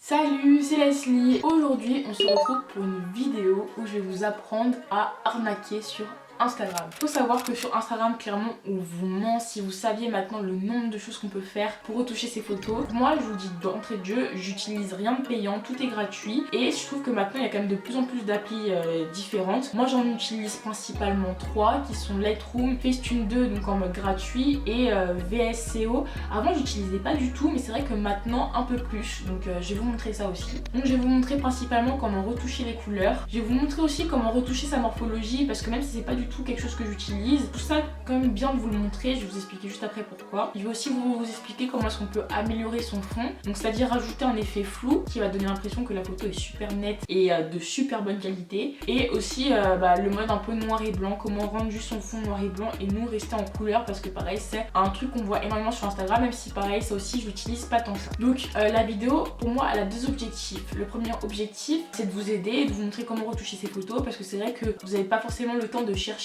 Salut, c'est Leslie. Aujourd'hui, on se retrouve pour une vidéo où je vais vous apprendre à arnaquer sur Instagram. Faut savoir que sur Instagram, clairement, on vous ment. Si vous saviez maintenant le nombre de choses qu'on peut faire pour retoucher ses photos. Moi, je vous dis d'entrée de jeu, j'utilise rien de payant, tout est gratuit. Et je trouve que maintenant, il y a quand même de plus en plus d'applis différentes. Moi, j'en utilise principalement 3 qui sont Lightroom, Facetune 2, donc en mode gratuit, et VSCO. Avant, j'utilisais pas du tout, mais c'est vrai que maintenant, un peu plus. Donc, je vais vous montrer ça aussi. Donc, je vais vous montrer principalement comment retoucher les couleurs. Je vais vous montrer aussi comment retoucher sa morphologie, parce que même si c'est pas du tout quelque chose que j'utilise, tout ça quand même bien de vous le montrer. Je vais vous expliquer juste après pourquoi. Je vais aussi vous expliquer comment est-ce qu'on peut améliorer son fond, donc c'est-à-dire rajouter un effet flou qui va donner l'impression que la photo est super nette et de super bonne qualité, et aussi le mode un peu noir et blanc, comment rendre juste son fond noir et blanc et nous rester en couleur, parce que pareil c'est un truc qu'on voit énormément sur Instagram, même si pareil ça aussi je l'utilise pas tant que ça. Donc la vidéo pour moi elle a deux objectifs. Le premier objectif c'est de vous aider et de vous montrer comment retoucher ses photos, parce que c'est vrai que vous n'avez pas forcément le temps de chercher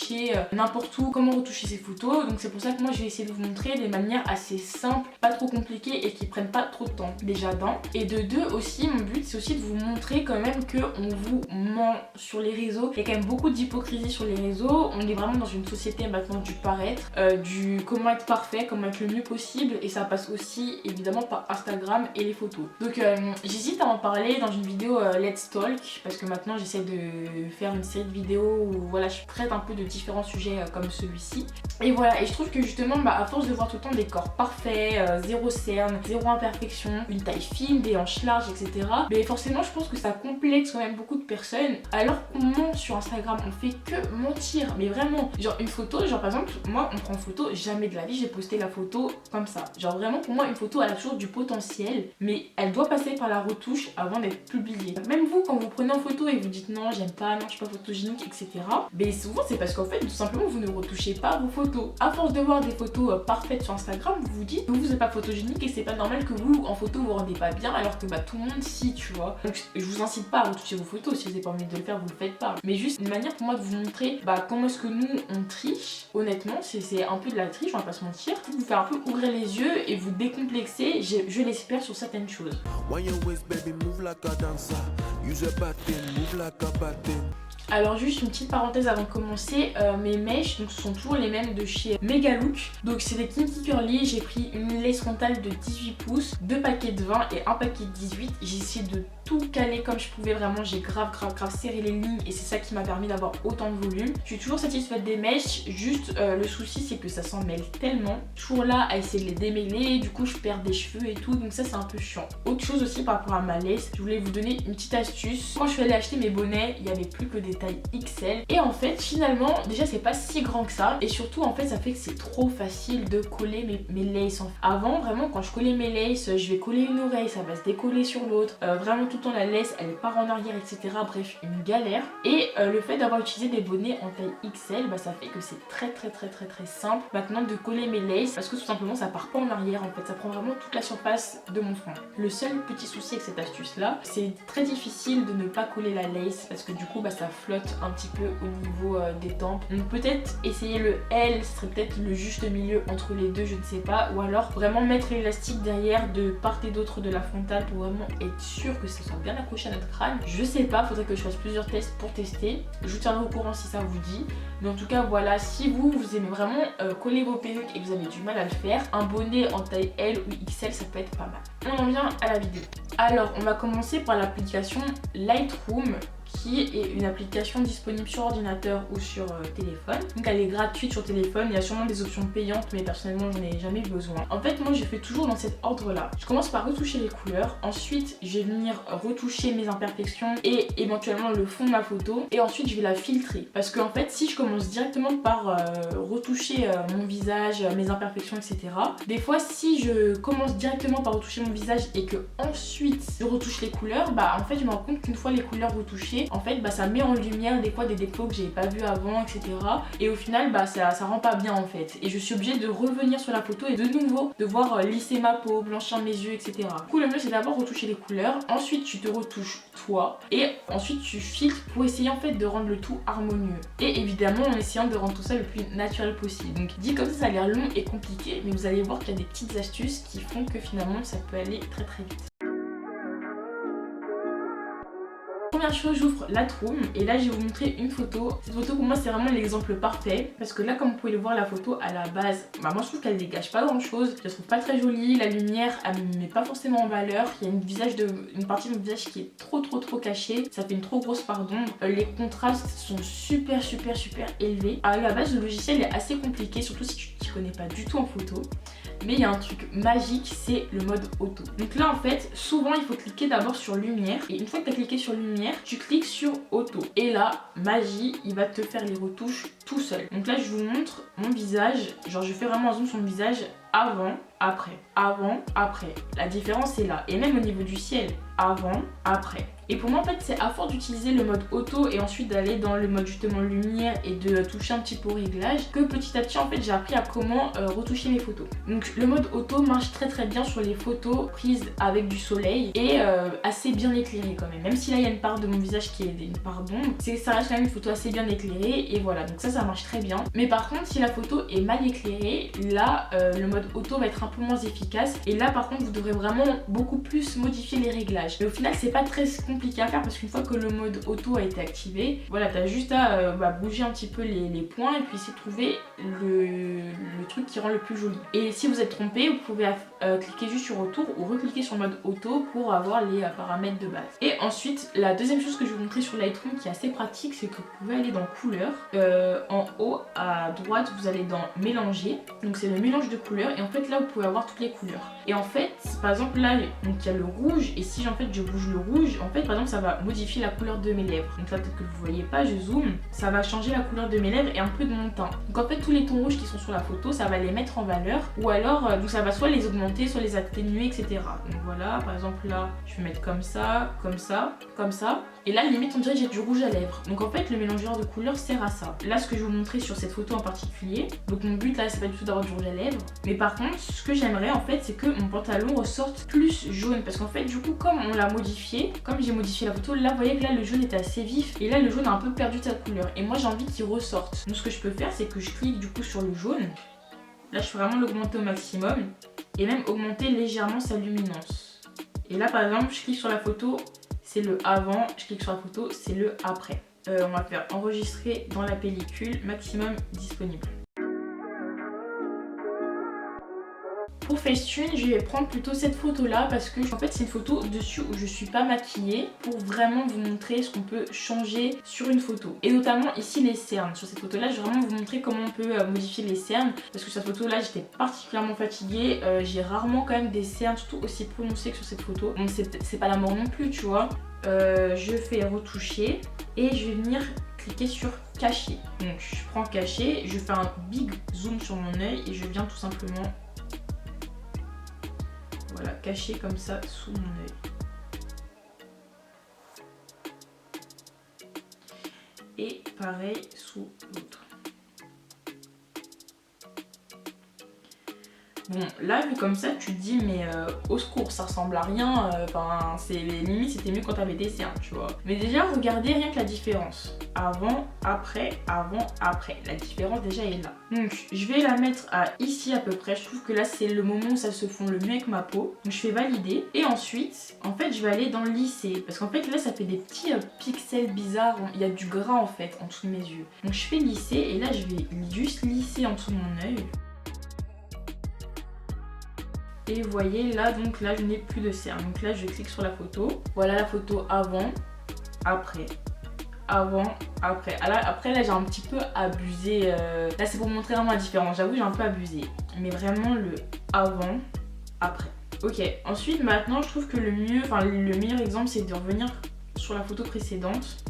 n'importe où comment retoucher ses photos, donc c'est pour ça que moi je vais essayer de vous montrer des manières assez simples, pas trop compliquées et qui prennent pas trop de temps, déjà d'un. Et de deux aussi, mon but c'est aussi de vous montrer quand même que on vous ment sur les réseaux. Il y a quand même beaucoup d'hypocrisie sur les réseaux, on est vraiment dans une société maintenant du paraître, du comment être parfait, comment être le mieux possible, et ça passe aussi évidemment par Instagram et les photos. Donc j'hésite à en parler dans une vidéo Let's Talk, parce que maintenant j'essaie de faire une série de vidéos où voilà je traite un peu de différents sujets comme celui-ci. Et voilà, et je trouve que justement à force de voir tout le temps des corps parfaits, zéro cerne, zéro imperfection, une taille fine, des hanches larges, etc. Mais forcément je pense que ça complexe quand même beaucoup de personnes, alors qu'on ment sur Instagram, on fait que mentir, mais vraiment. Genre une photo, genre par exemple moi on prend photo, jamais de la vie j'ai posté la photo comme ça. Genre vraiment pour moi une photo elle a toujours du potentiel, mais elle doit passer par la retouche avant d'être publiée. Même vous quand vous prenez en photo et vous dites non j'aime pas, non je suis pas photogénique, etc. Mais souvent c'est parce qu'en fait tout simplement vous ne retouchez pas vos photos. À force de voir des photos parfaites sur Instagram, vous vous dites que vous n'êtes pas photogénique et c'est pas normal que vous en photo vous rendez pas bien, alors que tout le monde si, tu vois. Donc je vous incite pas à retoucher vos photos, si vous n'avez pas envie de le faire vous le faites pas. Mais juste une manière pour moi de vous montrer comment est-ce que nous on triche. Honnêtement c'est un peu de la triche, on va pas se mentir. Vous faire un peu ouvrir les yeux et vous décomplexer, je l'espère, sur certaines choses. Alors juste une petite parenthèse avant de commencer, mes mèches donc ce sont toujours les mêmes de chez Megalook. Donc c'est des Kinky Curly, j'ai pris une laisse frontale de 18 pouces, 2 paquets de 20 et un paquet de 18. J'ai essayé de tout caler comme je pouvais, vraiment j'ai grave serré les lignes et c'est ça qui m'a permis d'avoir autant de volume. Je suis toujours satisfaite des mèches, juste le souci c'est que ça s'en mêle tellement. Toujours là à essayer de les démêler, du coup je perds des cheveux et tout, donc ça c'est un peu chiant. Autre chose aussi par rapport à ma laisse, je voulais vous donner une petite astuce. Quand je suis allée acheter mes bonnets, il n'y avait plus que des taille XL, et en fait finalement déjà c'est pas si grand que ça, et surtout en fait ça fait que c'est trop facile de coller mes laces. Avant vraiment quand je collais mes laces, je vais coller une oreille, ça va se décoller sur l'autre, vraiment tout le temps la lace elle part en arrière, etc. Bref une galère. Et le fait d'avoir utilisé des bonnets en taille XL, ça fait que c'est très simple maintenant de coller mes laces, parce que tout simplement ça part pas en arrière, en fait ça prend vraiment toute la surface de mon front. Le seul petit souci avec cette astuce là, c'est très difficile de ne pas coller la lace, parce que du coup ça flotte un petit peu au niveau des tempes. Donc peut-être essayer le L, ce serait peut-être le juste milieu entre les deux, je ne sais pas, ou alors vraiment mettre l'élastique derrière de part et d'autre de la frontale pour vraiment être sûr que ça soit bien accroché à notre crâne. Je sais pas, faudrait que je fasse plusieurs tests pour tester, je vous tiendrai au courant si ça vous dit. Mais en tout cas voilà, si vous aimez vraiment coller vos perruques et que vous avez du mal à le faire, un bonnet en taille L ou XL ça peut être pas mal. On en vient à la vidéo. Alors on va commencer par l'application Lightroom, qui est une application disponible sur ordinateur ou sur téléphone. Donc elle est gratuite sur téléphone, il y a sûrement des options payantes mais personnellement j'en ai jamais besoin. En fait moi je fais toujours dans cet ordre là. Je commence par retoucher les couleurs, ensuite je vais venir retoucher mes imperfections et éventuellement le fond de ma photo, et ensuite je vais la filtrer. Parce que en fait si je commence directement par retoucher mon visage, mes imperfections, etc. Des fois si je commence directement par retoucher mon visage et que ensuite je retouche les couleurs, en fait je me rends compte qu'une fois les couleurs retouchées, en fait ça met en lumière des fois des défauts que j'avais pas vu avant, etc. Et au final ça rend pas bien en fait, et je suis obligée de revenir sur la photo et de nouveau devoir lisser ma peau, blanchir mes yeux, etc. Du coup le mieux c'est d'abord retoucher les couleurs, ensuite tu te retouches toi et ensuite tu filtres pour essayer en fait de rendre le tout harmonieux, et évidemment en essayant de rendre tout ça le plus naturel possible. Donc dit comme ça a l'air long et compliqué, mais vous allez voir qu'il y a des petites astuces qui font que finalement ça peut aller très vite. première chose, j'ouvre Lightroom et là je vais vous montrer une photo. Cette photo pour moi c'est vraiment l'exemple parfait parce que là comme vous pouvez le voir, la photo à la base, moi je trouve qu'elle dégage pas grand chose. Je la trouve pas très jolie, la lumière elle me met pas forcément en valeur. Il y a une partie de mon visage qui est trop cachée, ça fait une trop grosse part d'ombre. Les contrastes sont super élevés. À la base le logiciel est assez compliqué, surtout si tu t'y connais pas du tout en photo. Mais il y a un truc magique, c'est le mode auto. Donc là en fait, souvent il faut cliquer d'abord sur lumière. Et une fois que tu as cliqué sur lumière, tu cliques sur auto. Et là, magie, il va te faire les retouches tout seul. Donc là je vous montre mon visage. Genre je fais vraiment un zoom sur mon visage avant, après. Avant, après. La différence est là. Et même au niveau du ciel, avant, après. Et pour moi en fait c'est à force d'utiliser le mode auto et ensuite d'aller dans le mode justement lumière et de toucher un petit peu au réglage que petit à petit en fait j'ai appris à comment retoucher mes photos. Donc le mode auto marche très bien sur les photos prises avec du soleil et assez bien éclairées quand même. Même si là il y a une part de mon visage qui est une part d'ombre, ça reste quand même une photo assez bien éclairée et voilà, donc ça marche très bien. Mais par contre si la photo est mal éclairée, là le mode auto va être un peu moins efficace et là par contre vous devrez vraiment beaucoup plus modifier les réglages. Mais au final c'est pas très compliqué à faire parce qu'une fois que le mode auto a été activé, voilà, t'as juste à bouger un petit peu les points et puis essayer de trouver le truc qui rend le plus joli. Et si vous êtes trompé, vous pouvez cliquer juste sur retour ou recliquer sur le mode auto pour avoir les paramètres de base. Et ensuite, la deuxième chose que je vais vous montrer sur Lightroom qui est assez pratique, c'est que vous pouvez aller dans couleurs. En haut à droite, vous allez dans mélanger. Donc c'est le mélange de couleurs et en fait là vous pouvez avoir toutes les couleurs. Et en fait, par exemple là, donc il y a le rouge et si en fait je bouge le rouge, en fait par exemple ça va modifier la couleur de mes lèvres. Donc là peut-être que vous voyez pas, je zoome, ça va changer la couleur de mes lèvres et un peu de mon teint. Donc en fait tous les tons rouges qui sont sur la photo, ça va les mettre en valeur ou alors donc ça va soit les augmenter, soit les atténuer, etc. Donc voilà, par exemple là je vais mettre comme ça, comme ça, comme ça. Et là limite on dirait que j'ai du rouge à lèvres. Donc en fait le mélangeur de couleurs sert à ça. Là ce que je vais vous montrer sur cette photo en particulier, donc mon but là c'est pas du tout d'avoir du rouge à lèvres, mais par contre ce que j'aimerais en fait c'est que mon pantalon ressorte plus jaune parce qu'en fait du coup comme on l'a modifié, comme j'ai modifié la photo, là vous voyez que là le jaune était assez vif et là le jaune a un peu perdu de sa couleur et moi j'ai envie qu'il ressorte. Donc ce que je peux faire c'est que je clique du coup sur le jaune, là je peux vraiment l'augmenter au maximum et même augmenter légèrement sa luminance. Et là par exemple je clique sur la photo, c'est le avant, je clique sur la photo, c'est le après. On va faire enregistrer dans la pellicule, maximum disponible. Pour Facetune, je vais prendre plutôt cette photo là parce que en fait c'est une photo dessus où je suis pas maquillée pour vraiment vous montrer ce qu'on peut changer sur une photo. Et notamment ici les cernes. Sur cette photo là je vais vraiment vous montrer comment on peut modifier les cernes parce que sur cette photo là j'étais particulièrement fatiguée. J'ai rarement quand même des cernes surtout aussi prononcées que sur cette photo. Donc c'est pas la mort non plus tu vois. Je fais retoucher et je vais venir cliquer sur cacher. Donc je prends cacher, je fais un big zoom sur mon œil et je viens tout simplement voilà, cacher comme ça sous mon œil. Et pareil sous l'autre. Bon, là, vu comme ça, tu te dis, mais au secours, ça ressemble à rien. Enfin, c'est les limites, c'était mieux quand t'avais des cernes, tu vois. Mais déjà, regardez rien que la différence. Avant, après, la différence déjà est là. Donc, je vais la mettre à ici à peu près. Je trouve que là, c'est le moment où ça se fond le mieux avec ma peau. Donc, je fais valider. Et ensuite, en fait, je vais aller dans lisser. Parce qu'en fait, là, ça fait des petits pixels bizarres. Il y a du gras, en fait, en dessous de mes yeux. Donc, je fais lisser. Et là, je vais juste lisser en dessous de mon œil. Et vous voyez là, donc là je n'ai plus de cernes. Donc là je clique sur la photo. Voilà la photo avant, après, avant, après. Après là j'ai un petit peu abusé. Là c'est pour vous montrer vraiment la différence. J'avoue j'ai un peu abusé. Mais vraiment le avant, après. Ok, ensuite maintenant je trouve que le meilleur exemple c'est de revenir sur la photo précédente.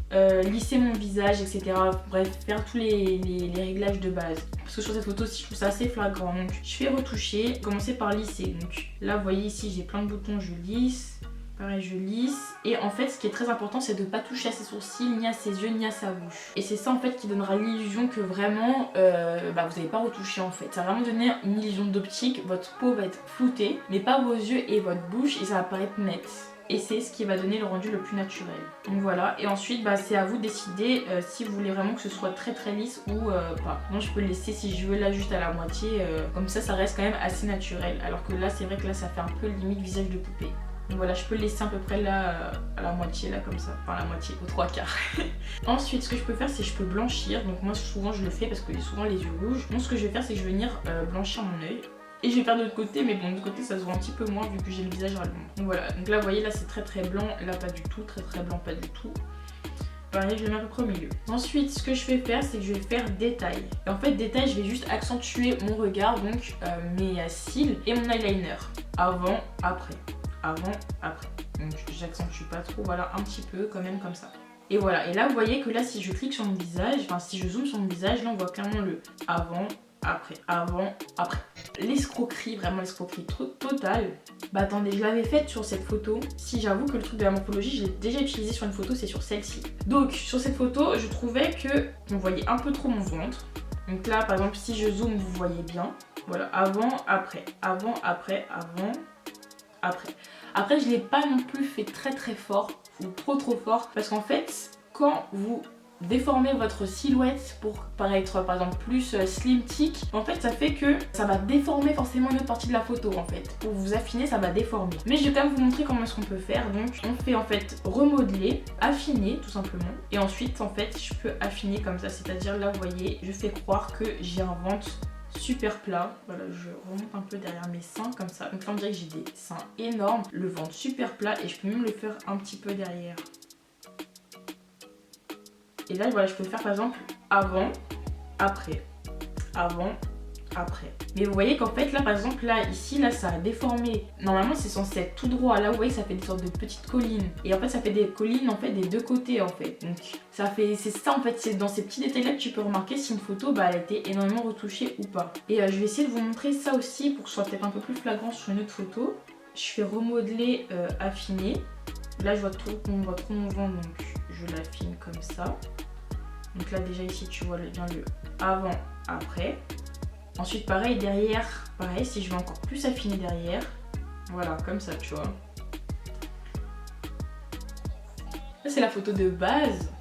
Lisser mon visage, etc. Bref, faire tous les réglages de base. Parce que sur cette photo aussi, je trouve ça assez flagrant. Donc, je fais retoucher, commencer par lisser. Donc, là, vous voyez ici, j'ai plein de boutons, je lisse. Pareil, je lisse. Et en fait, ce qui est très important, c'est de ne pas toucher à ses sourcils, ni à ses yeux, ni à sa bouche. Et c'est ça, en fait, qui donnera l'illusion que vraiment, vous n'avez pas retouché, en fait. Ça va vraiment donner une illusion d'optique. Votre peau va être floutée, mais pas vos yeux et votre bouche, et ça va paraître net. Et c'est ce qui va donner le rendu le plus naturel. Donc voilà, et ensuite c'est à vous de décider si vous voulez vraiment que ce soit très lisse ou pas. Moi je peux le laisser si je veux là juste à la moitié, comme ça reste quand même assez naturel. Alors que là c'est vrai que là ça fait un peu limite visage de poupée. Donc voilà, je peux le laisser à peu près là, à la moitié, là comme ça. Enfin la moitié, aux 3/4. Ensuite, ce que je peux faire, c'est que je peux blanchir. Donc moi souvent je le fais parce que j'ai souvent les yeux rouges. Donc ce que je vais faire, c'est que je vais venir blanchir mon œil. Et je vais faire de l'autre côté, mais bon, de l'autre côté ça se voit un petit peu moins vu que j'ai le visage à l'ombre. Donc voilà, donc là vous voyez, là c'est très blanc, là pas du tout, très blanc, pas du tout. Pareil, je le mets à peu près au milieu. Ensuite, ce que je vais faire, c'est que je vais faire détail. Et en fait, détail, je vais juste accentuer mon regard, donc mes cils et mon eyeliner. Avant, après. Avant, après. Donc j'accentue pas trop, voilà, un petit peu quand même comme ça. Et voilà, et là vous voyez que là si je clique sur mon visage, enfin si je zoome sur mon visage, là on voit clairement le avant, après, avant, après. L'escroquerie, vraiment l'escroquerie totale. Bah attendez, je l'avais faite sur cette photo. Si j'avoue que le truc de la morphologie, je l'ai déjà utilisé sur une photo, c'est sur celle-ci. Donc sur cette photo, je trouvais que on voyait un peu trop mon ventre. Donc là par exemple, si je zoome, vous voyez bien. Voilà, avant, après, avant, après, avant, après. Après, je l'ai pas non plus fait très fort ou trop fort parce qu'en fait, quand vous déformer votre silhouette pour paraître par exemple plus slim tic, en fait ça fait que ça va déformer forcément une autre partie de la photo en fait. Pour vous affiner, ça va déformer. Mais je vais quand même vous montrer comment est-ce qu'on peut faire. Donc on fait en fait remodeler, affiner tout simplement. Et ensuite en fait je peux affiner comme ça, c'est-à-dire là vous voyez, je fais croire que j'ai un ventre super plat. Voilà, je remonte un peu derrière mes seins comme ça. Donc là on dirait que j'ai des seins énormes, le ventre super plat et je peux même le faire un petit peu derrière. Et là, voilà, je peux faire par exemple avant, après, avant, après. Mais vous voyez qu'en fait, là, par exemple, là, ici, là, ça a déformé. Normalement, c'est censé être tout droit. Là, vous voyez, ça fait des sortes de petites collines. Et en fait, ça fait des collines, en fait, des deux côtés, en fait. Donc, ça fait, c'est ça, en fait, c'est dans ces petits détails-là que tu peux remarquer si une photo, bah, elle a été énormément retouchée ou pas. Et je vais essayer de vous montrer ça aussi pour que ce soit peut-être un peu plus flagrant sur une autre photo. Je fais remodeler, affiner. Là, je vois trop mon ventre, donc je l'affine comme ça. Donc là déjà ici tu vois bien le avant, après. Ensuite pareil derrière, pareil si je veux encore plus affiner derrière. Voilà comme ça tu vois. Ça c'est la photo de base.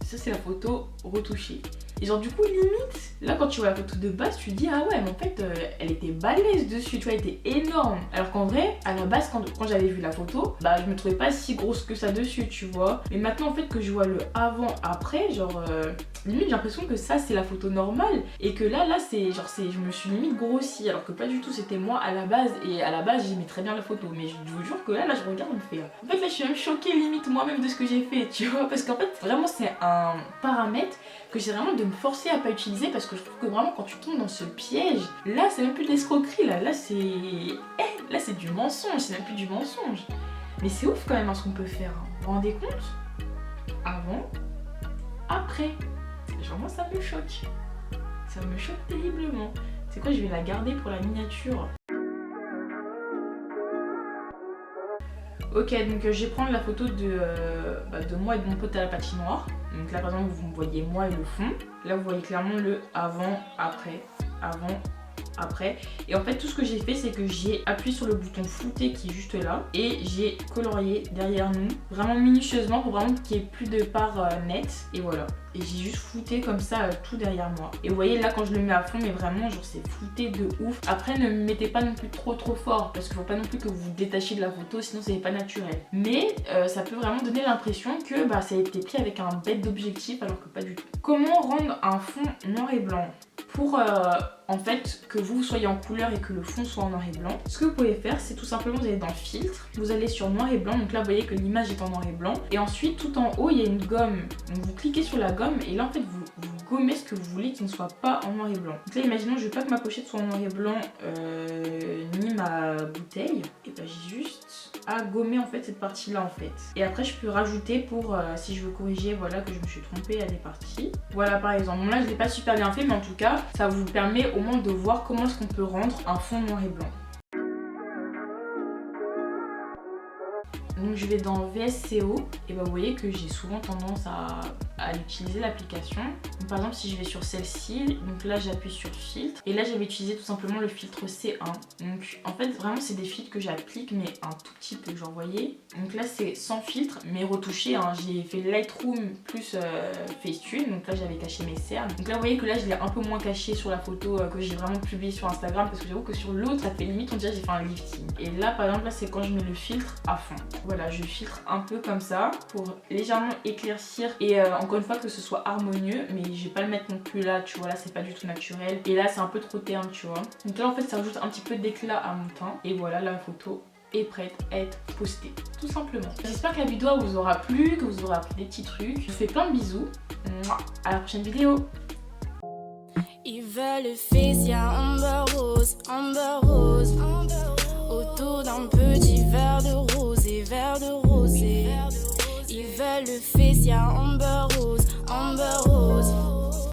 Ça c'est la photo retouchée. Et genre du coup limite, là quand tu vois la photo de base tu te dis ah ouais mais en fait elle était balèze dessus, tu vois, elle était énorme. Alors qu'en vrai à la base quand j'avais vu la photo, bah je me trouvais pas si grosse que ça dessus tu vois. Mais maintenant en fait que je vois le avant après, genre limite j'ai l'impression que ça c'est la photo normale. Et que là c'est genre je me suis limite grossie alors que pas du tout, c'était moi à la base. Et à la base j'aimais très bien la photo. Mais je vous jure que là je regarde, on me fait en fait là je suis même choquée limite moi-même de ce que j'ai fait tu vois. Parce qu'en fait vraiment c'est un paramètre que j'ai vraiment de me forcer à pas utiliser parce que je trouve que vraiment quand tu tombes dans ce piège, là c'est même plus de l'escroquerie, là c'est du mensonge, c'est même plus du mensonge. Mais c'est ouf quand même hein, ce qu'on peut faire, hein. Vous vous rendez compte? Avant, après. Vraiment ça me choque. Ça me choque terriblement. C'est quoi, je vais la garder pour la miniature. Ok, donc je vais prendre la photo de moi et de mon pote à la patinoire. Donc là par exemple vous me voyez moi et le fond. Là vous voyez clairement le avant, après, avant, après. Et en fait tout ce que j'ai fait c'est que j'ai appuyé sur le bouton flouter qui est juste là. Et j'ai colorié derrière nous vraiment minutieusement pour vraiment qu'il n'y ait plus de part nette. Et voilà. Et j'ai juste flouté comme ça tout derrière moi. Et vous voyez là quand je le mets à fond, mais vraiment genre c'est flouté de ouf. Après ne me mettez pas non plus trop fort parce qu'il faut pas non plus que vous vous détachiez de la photo, sinon c'est pas naturel. Mais ça peut vraiment donner l'impression que bah, ça a été pris avec un bête d'objectif alors que pas du tout. Comment rendre un fond noir et blanc pour en fait que vous soyez en couleur et que le fond soit en noir et blanc? Ce que vous pouvez faire c'est tout simplement vous allez dans filtre, vous allez sur noir et blanc, donc là vous voyez que l'image est en noir et blanc et ensuite tout en haut il y a une gomme, donc vous cliquez sur la gomme et là en fait vous gommez ce que vous voulez qui ne soit pas en noir et blanc. Donc là imaginons je veux pas que ma pochette soit en noir et blanc ni ma bouteille, et bah j'ai juste à gommer en fait cette partie là en fait. Et après je peux rajouter pour si je veux corriger voilà que je me suis trompée à des parties. Voilà par exemple, bon là je l'ai pas super bien fait mais en tout cas ça vous permet au moins de voir comment est-ce qu'on peut rendre un fond noir et blanc. Donc je vais dans VSCO et bah vous voyez que j'ai souvent tendance à utiliser l'application. Par exemple si je vais sur celle-ci, donc là j'appuie sur filtre et là j'avais utilisé tout simplement le filtre C1. Donc en fait vraiment c'est des filtres que j'applique mais un tout petit peu, genre vous voyez. Donc là c'est sans filtre mais retouché, hein. J'ai fait Lightroom plus Facetune, donc là j'avais caché mes cernes. Donc là vous voyez que là je l'ai un peu moins caché sur la photo que j'ai vraiment publiée sur Instagram, parce que j'avoue que sur l'autre ça fait limite on dirait que j'ai fait un lifting. Et là par exemple là c'est quand je mets le filtre à fond. Voilà, je filtre un peu comme ça pour légèrement éclaircir et encore une fois que ce soit harmonieux, mais je vais pas le mettre non plus là, tu vois, là c'est pas du tout naturel et là c'est un peu trop terne, tu vois. Donc là en fait ça rajoute un petit peu d'éclat à mon teint et voilà, la photo est prête à être postée, tout simplement. J'espère que la vidéo vous aura plu, que vous aurez appris des petits trucs. Je vous fais plein de bisous, à la prochaine vidéo. Ils veulent le fils, y'a Amber Rose, Amber Rose, Amber Rose.